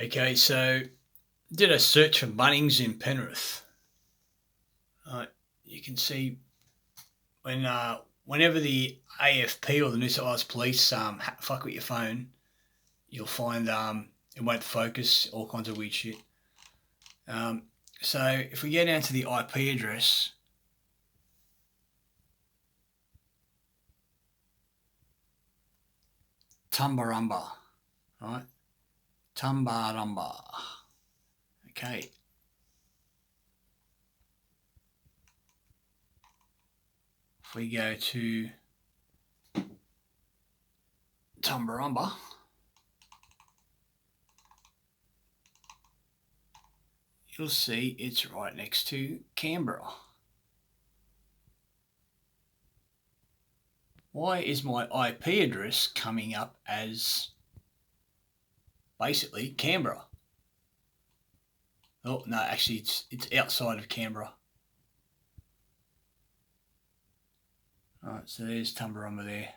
Okay, so did a search for Bunnings in Penrith. You can see whenever the AFP or the New South Wales Police fuck with your phone, you'll find it won't focus, all kinds of weird shit. So if we go down to the IP address, Tumbarumba, right? Tumbarumba. Okay. If we go to Tumbarumba, you'll see it's right next to Canberra. Why is my IP address coming up as basically Canberra? Oh no, actually it's outside of Canberra. Alright, so there's Tumbarumba there.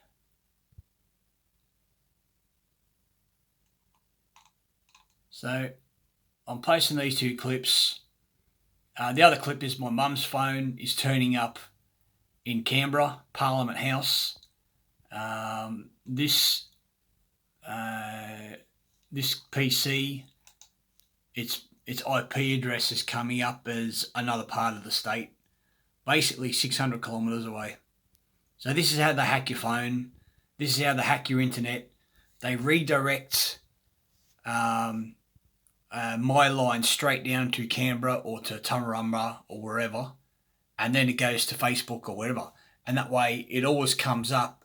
So I'm posting these two clips. The other clip is my mum's phone is turning up in Canberra, Parliament House. This PC, its IP address is coming up as another part of the state, basically 600 kilometres away. So this is how they hack your phone. This is how they hack your internet. They redirect my line straight down to Canberra or to Tumbarumba or wherever, and then it goes to Facebook or whatever. And that way it always comes up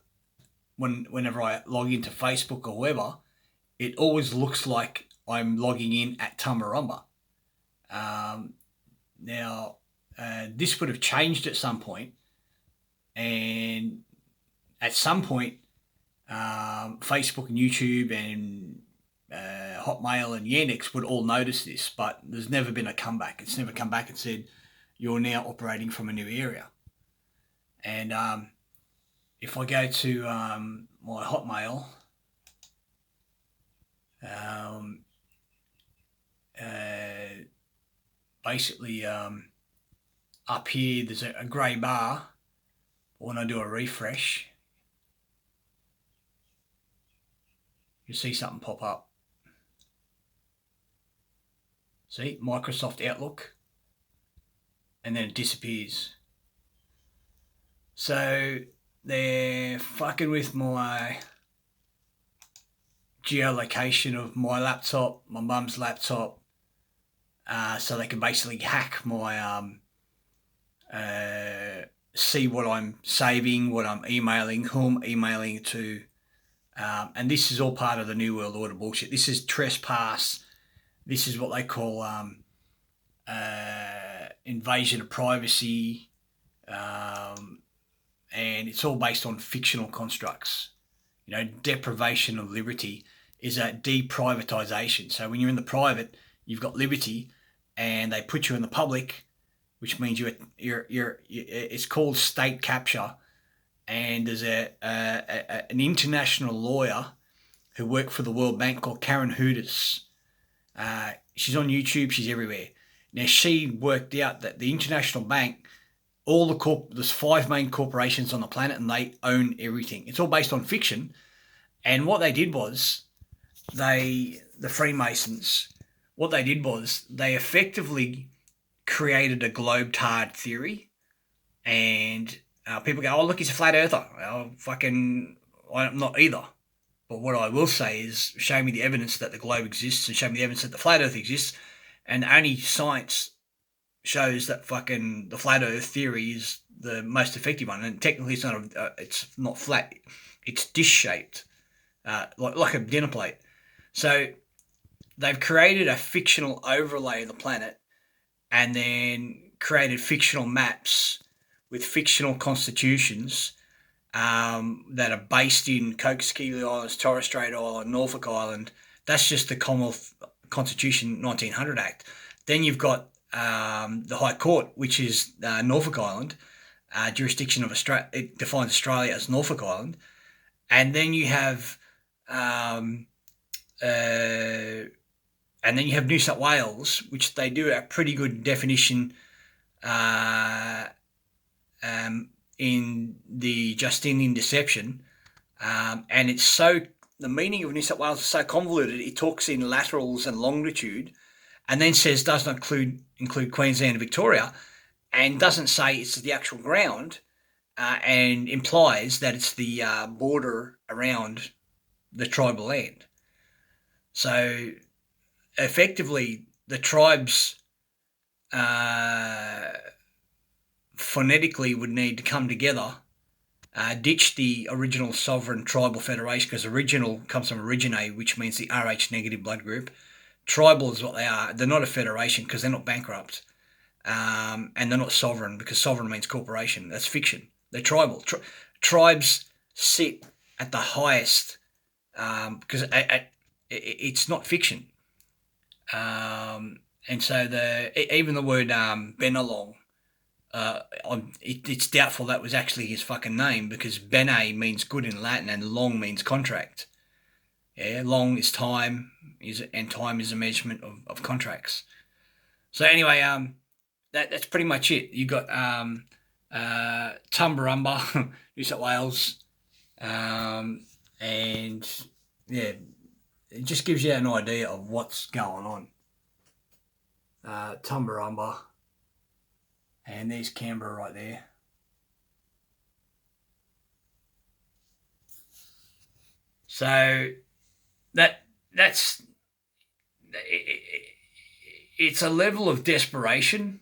whenever I log into Facebook or wherever, it always looks like I'm logging in at Tumbarumba. Now, this would have changed at some point, and at some point, Facebook and YouTube and Hotmail and Yandex would all notice this, but there's never been a comeback. It's never come back and said, you're now operating from a new area. And if I go to my Hotmail, basically up here there's a grey bar. When I do a refresh, you see something pop up. See, Microsoft Outlook, and then it disappears. So they're fucking with my geolocation of my laptop, my mum's laptop, so they can basically hack my see what I'm saving, what I'm emailing, who I'm emailing to, and this is all part of the New World Order bullshit. This is trespass. This is what they call invasion of privacy, and it's all based on fictional constructs. You know, deprivation of liberty is a deprivatization. So when you're in the private, you've got liberty, and they put you in the public, which means it's called state capture. And there's an international lawyer who worked for the World Bank called Karen Hooters. She's on YouTube. She's everywhere. Now, she worked out that the International Bank, there's 5 main corporations on the planet, and they own everything. It's all based on fiction. And what they did was, the Freemasons, what they did was they effectively created a globe-tard theory, and people go, oh, look, he's a flat earther. Well, I'm not either. But what I will say is, show me the evidence that the globe exists and show me the evidence that the flat earth exists, and only science shows that the flat earth theory is the most effective one. And technically it's not flat, it's dish-shaped, like a dinner plate. So they've created a fictional overlay of the planet, and then created fictional maps with fictional constitutions that are based in Cocos Islands, Torres Strait Island, Norfolk Island. That's just the Commonwealth Constitution 1900 Act. Then you've got the High Court, which is Norfolk Island, jurisdiction of Australia. It defines Australia as Norfolk Island. And then you have And then you have New South Wales, which they do a pretty good definition uh, in the Justinian deception. And it's so, the meaning of New South Wales is so convoluted, it talks in laterals and longitude, and then says does not include Queensland and Victoria, and doesn't say it's the actual ground, and implies that it's the border around the tribal land. So effectively, the tribes phonetically would need to come together, ditch the original sovereign tribal federation, because original comes from originate, which means the Rh negative blood group. Tribal is what they are. They're not a federation because they're not bankrupt, and they're not sovereign because sovereign means corporation. That's fiction. They're tribal. Tribes sit at the highest because it's not fiction. And so even the word Benelong, it's doubtful that was actually his fucking name, because bene means good in Latin and long means contract. Yeah, long is time, and time is a measurement of contracts. So anyway, that's pretty much it. You got Tumbarumba, New South Wales, and yeah, it just gives you an idea of what's going on. Tumbarumba, and there's Canberra right there. So that's it's a level of desperation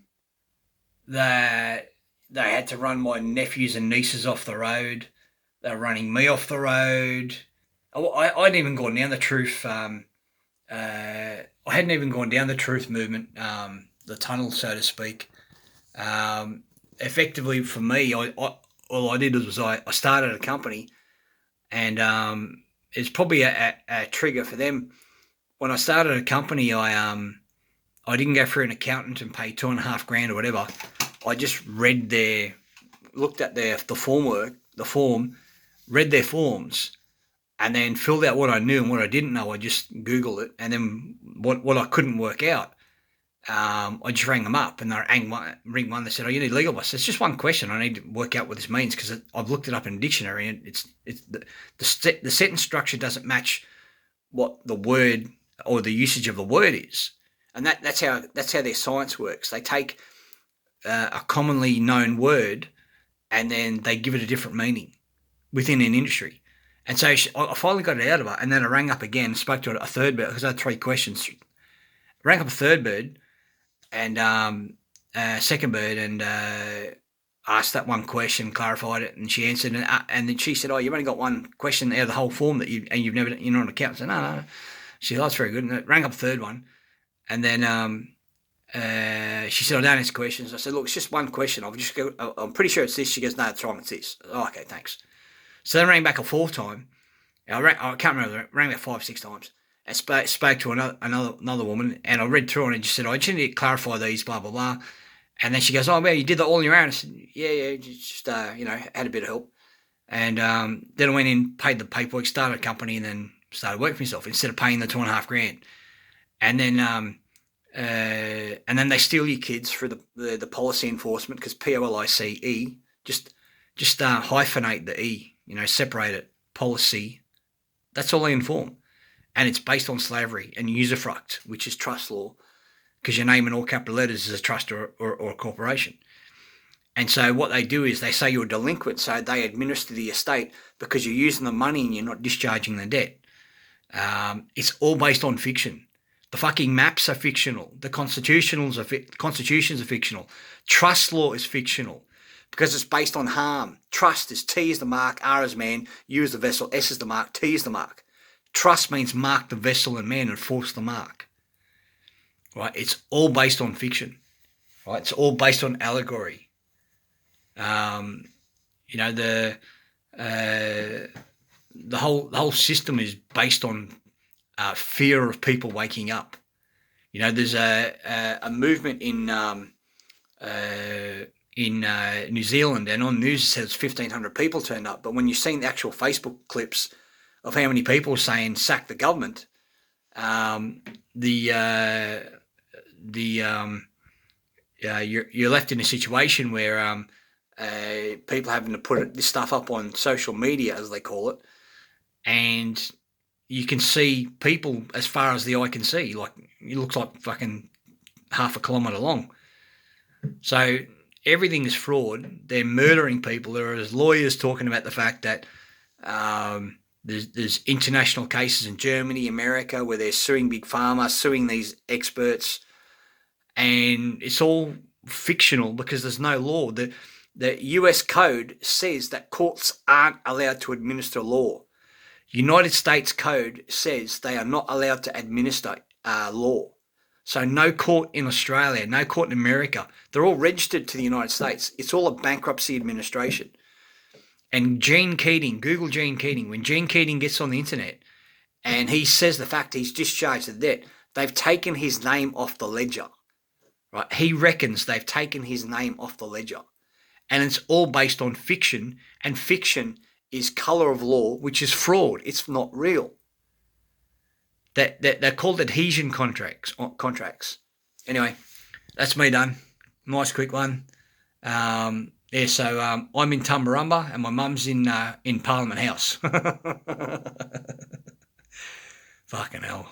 that they had to run my nephews and nieces off the road. They were running me off the road. I hadn't even gone down the truth. I hadn't even gone down the truth movement, the tunnel, so to speak. Effectively, for me, all I did was I started a company, and it's probably a trigger for them. When I started a company, I didn't go through an accountant and pay $2,500 or whatever. I just looked at the form, read their forms, and then filled out what I knew and what I didn't know. I just Googled it, and then what I couldn't work out, I just rang them up, and they ring one. They said, "Oh, you need legal advice." It's just one question. I need to work out what this means, because I've looked it up in a dictionary, and it's the sentence structure doesn't match what the word or the usage of the word is, and that's how their science works. They take a commonly known word, and then they give it a different meaning within an industry. And so I finally got it out of her, and then I rang up again, spoke to a third bird, because I had 3 questions. Rang up a third bird and second bird, and asked that one question, clarified it, and she answered, and then she said, "Oh, you've only got one question out of the whole form that you're not an accountant." I said, "No." She said, "Oh, that's very good." And I rang up a third one, and then she said, "I don't answer questions." I said, "Look, it's just one question. I'm pretty sure it's this." She goes, "No, it's wrong. It's this." "Oh, okay, thanks." So then I rang back a fourth time. I can't remember. I rang about 5, 6 times. And spoke to another woman, and I read through it and just said, "I just need to clarify these, blah blah blah." And then she goes, "Oh, well, you did that all on your own." I said, "Yeah, just had a bit of help." And then I went in, paid the paperwork, started a company, and then started working for myself instead of paying the $2,500. And then they steal your kids through the policy enforcement, because POLICE, just hyphenate the E, separate it, policy. That's all they inform. And it's based on slavery and usufruct, which is trust law, because your name in all capital letters is a trust or a corporation. And so what they do is they say you're delinquent, so they administer the estate because you're using the money and you're not discharging the debt. It's all based on fiction. The fucking maps are fictional. The constitutions are fictional. Trust law is fictional because it's based on harm. Trust is T is the mark, R is man, U is the vessel, S is the mark, T is the mark. Trust means mark the vessel and man and force the mark. Right? It's all based on fiction. Right? It's all based on allegory. The whole system is based on fear of people waking up. There's a movement in New Zealand, and on news it says 1,500 people turned up. But when you've seen the actual Facebook clips of how many people are saying sack the government, You're left in a situation where people having to put this stuff up on social media, as they call it, and you can see people as far as the eye can see. Like, it looks like fucking half a kilometre long. So everything is fraud. They're murdering people. There are lawyers talking about the fact that there's international cases in Germany, America, where they're suing Big Pharma, suing these experts, and it's all fictional because there's no law. The US code says that courts aren't allowed to administer law. United States code says they are not allowed to administer law. So no court in Australia, no court in America. They're all registered to the United States. It's all a bankruptcy administration. And Gene Keating, Google Gene Keating, when Gene Keating gets on the internet and he says the fact he's discharged the debt, they've taken his name off the ledger. Right? He reckons they've taken his name off the ledger. And it's all based on fiction, and fiction is colour of law, which is fraud. It's not real. They're called adhesion contracts. Anyway, that's me done. Nice quick one. So I'm in Tumbarumba and my mum's in Parliament House. Fucking hell.